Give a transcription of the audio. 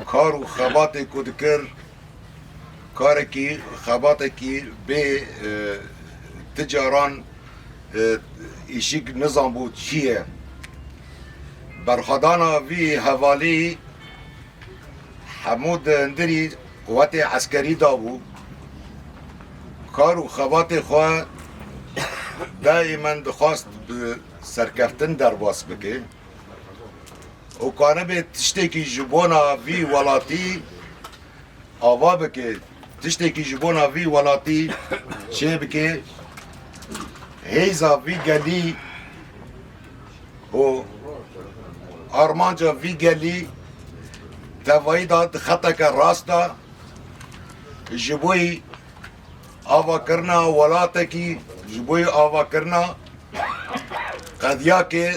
کار و خباتی که دکر کارکی خباتکی به تجاران ایشیک نظام بود چیه برخدانا وی حوالی حمود اندری قوات عسکری دابو کار و خبات خواه دائما دخواست به سرکفتن در باس بکه و کانه به تشتکی جبونا وی ولاتی آوا بکه تشتکی جبونا وی ولاتی چه بکه هیزا وی گلی و آرمانجا وی گلی توایی داد خطا که راستا جبوی آوا کرنا ولاتا کی جبوی آوا کرنا قدیا که